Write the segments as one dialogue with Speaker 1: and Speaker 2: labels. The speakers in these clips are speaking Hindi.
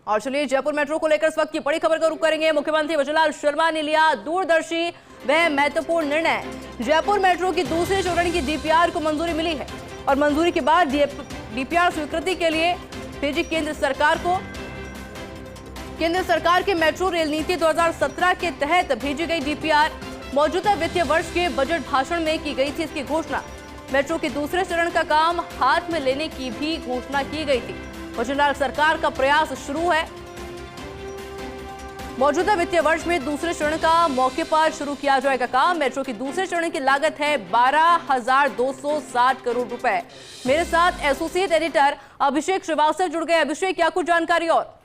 Speaker 1: और चलिए जयपुर मेट्रो को लेकर इस वक्त की बड़ी खबर का रुख करेंगे। मुख्यमंत्री भजनलाल शर्मा ने लिया दूरदर्शी व महत्वपूर्ण निर्णय। जयपुर मेट्रो की दूसरे चरण की डीपीआर को मंजूरी मिली है और मंजूरी के बाद डीपीआर स्वीकृति के लिए भेजी केंद्र सरकार को। केंद्र सरकार के मेट्रो रेल नीति 2017 के तहत भेजी गई डीपीआर मौजूदा वित्तीय वर्ष के बजट भाषण में की गई थी इसकी घोषणा। मेट्रो के दूसरे चरण का काम हाथ में लेने की भी घोषणा की गई थी। भजनलाल सरकार का प्रयास शुरू है। मौजूदा वित्तीय वर्ष में दूसरे चरण का मौके पर शुरू किया जाएगा काम। मेट्रो की दूसरे चरण की लागत है 12,260 करोड़ रुपए। मेरे साथ एसोसिएट एडिटर अभिषेक श्रीवास्तव जुड़ गए। अभिषेक, क्या कुछ जानकारी और?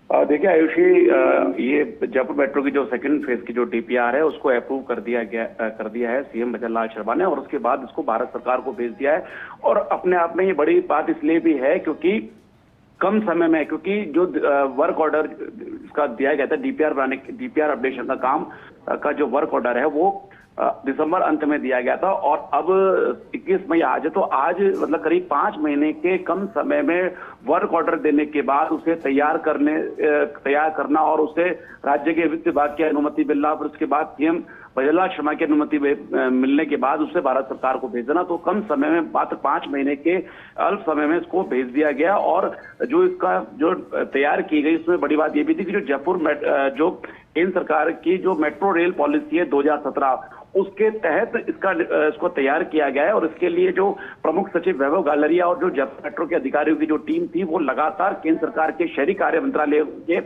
Speaker 2: देखिए आयुषी, ये जयपुर मेट्रो की जो सेकंड फेज की जो डीपीआर है उसको अप्रूव कर दिया है सीएम भजनलाल शर्मा ने, और उसके बाद इसको भारत सरकार को भेज दिया है। और अपने आप में ये बड़ी बात इसलिए भी है क्योंकि कम समय में, क्योंकि जो वर्क ऑर्डर इसका दिया गया था डीपीआर अपडेशन का काम का जो वर्क ऑर्डर है वो दिसंबर अंत में दिया गया था, और अब 21 मई आज है। तो आज मतलब करीब 5 महीने के कम समय में वर्क ऑर्डर देने के बाद उसे तैयार करना और उसे राज्य के वित्त विभाग की अनुमति मिलना, फिर उसके बाद सीएम भजनलाल शर्मा की अनुमति मिलने के बाद उसे भारत सरकार को भेजना, तो कम समय में मात्र 5 महीने के अल्प समय में इसको भेज दिया गया। और जो इसका जो तैयार की गई उसमें बड़ी बात यह भी थी कि जो केंद्र सरकार की जो मेट्रो रेल पॉलिसी है 2017 उसके तहत इसको तैयार किया गया है। और इसके लिए जो प्रमुख सचिव वैभव गालरिया और जो जयपुर मेट्रो के अधिकारियों की जो टीम थी वो लगातार केंद्र सरकार के शहरी कार्य मंत्रालय के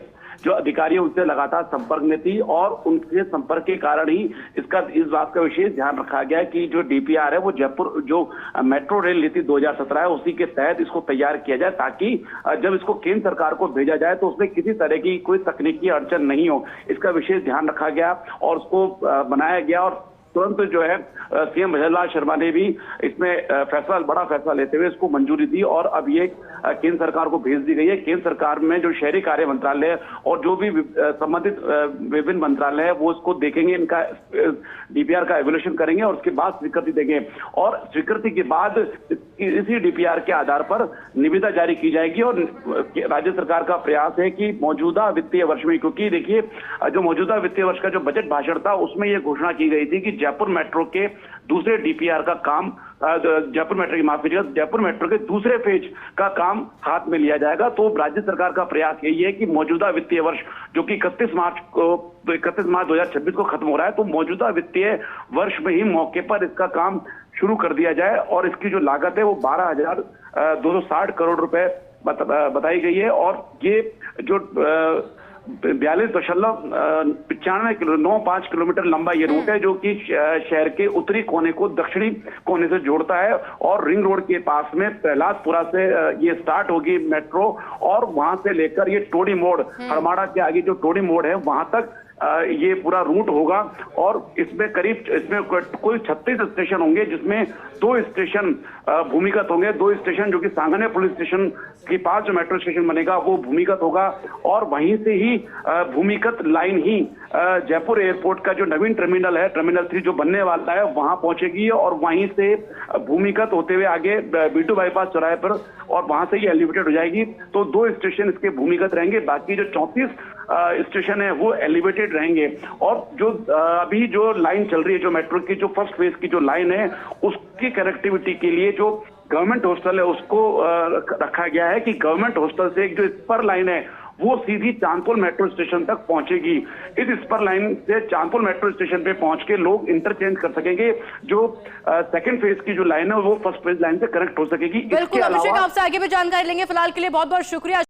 Speaker 2: जो अधिकारी उनसे लगातार संपर्क में थी, और उनके संपर्क के कारण ही इस बात का विशेष ध्यान रखा गया है कि जो डीपीआर है वो जयपुर जो मेट्रो रेल नीति 2017 है उसी के तहत इसको तैयार किया जाए, ताकि जब इसको केंद्र सरकार को भेजा जाए तो उसमें किसी तरह की कोई तकनीकी अड़चन नहीं हो। इसका विशेष ध्यान रखा गया और उसको बनाया गया। और तुरंत जो है सीएम भजनलाल शर्मा ने भी इसमें बड़ा फैसला लेते हुए इसको मंजूरी दी, और अब ये केंद्र सरकार को भेज दी गई है। केंद्र सरकार में जो शहरी कार्य मंत्रालय और जो भी संबंधित विभिन्न मंत्रालय है वो इसको देखेंगे, इनका डीपीआर का एवोल्यूशन करेंगे और उसके बाद स्वीकृति देंगे। और स्वीकृति के बाद इसी डीपीआर के आधार पर निविदा जारी की जाएगी। और राज्य सरकार का प्रयास है कि मौजूदा वित्तीय वर्ष में, क्योंकि देखिए जो मौजूदा वित्तीय वर्ष का जो बजट भाषण था उसमें यह घोषणा की गई थी कि जयपुर मेट्रो के दूसरे डीपीआर का काम जयपुर मेट्रो के दूसरे फेज का काम हाथ में लिया जाएगा। तो राज्य सरकार का प्रयास यही है कि मौजूदा वित्तीय वर्ष जो कि 31 मार्च 2026 को खत्म हो रहा है, तो मौजूदा वित्तीय वर्ष में ही मौके पर इसका काम शुरू कर दिया जाए। और इसकी जो लागत है वो 12,260 करोड़ रुपए बताई गई है। और ये जो 42.95 किलोमीटर लंबा ये रूट है जो कि शहर के उत्तरी कोने को दक्षिणी कोने से जोड़ता है, और रिंग रोड के पास में प्रहलादपुरा से ये स्टार्ट होगी मेट्रो, और वहां से लेकर ये टोडी मोड़, हरमाड़ा के आगे जो टोडी मोड़ है वहां तक ये पूरा रूट होगा। और इसमें कोई 36 स्टेशन होंगे, जिसमें 2 स्टेशन भूमिगत होंगे। 2 स्टेशन जो कि सांगने पुलिस स्टेशन के पास जो मेट्रो स्टेशन बनेगा वो भूमिगत होगा, और वहीं से ही भूमिगत लाइन ही जयपुर एयरपोर्ट का जो नवीन टर्मिनल है, टर्मिनल 3 जो बनने वाला है वहां पहुंचेगी, और वहीं से भूमिगत होते हुए आगे B2 बाईपास चौराहे पर, और वहां से ही एलिवेटेड हो जाएगी। तो 2 स्टेशन इसके भूमिगत रहेंगे, बाकी जो 34 स्टेशन है वो एलिवेटेड रहेंगे। और जो अभी जो लाइन चल रही है, जो मेट्रो की जो फर्स्ट फेज की जो लाइन है उसकी कनेक्टिविटी के लिए जो गवर्नमेंट हॉस्टल है उसको रखा गया है कि गवर्नमेंट हॉस्टल से एक जो स्पर लाइन है वो सीधी चांदपुर मेट्रो स्टेशन तक पहुंचेगी। इस स्पर लाइन से चांदपुर मेट्रो स्टेशन पे पहुंच के लोग इंटरचेंज कर सकेंगे। जो सेकंड फेज की जो लाइन है वो फर्स्ट फेज लाइन से कनेक्ट हो सकेगी।
Speaker 1: बिल्कुल अभिषेक, आपसे आगे भी जानकारी लेंगे। फिलहाल के लिए बहुत बहुत शुक्रिया।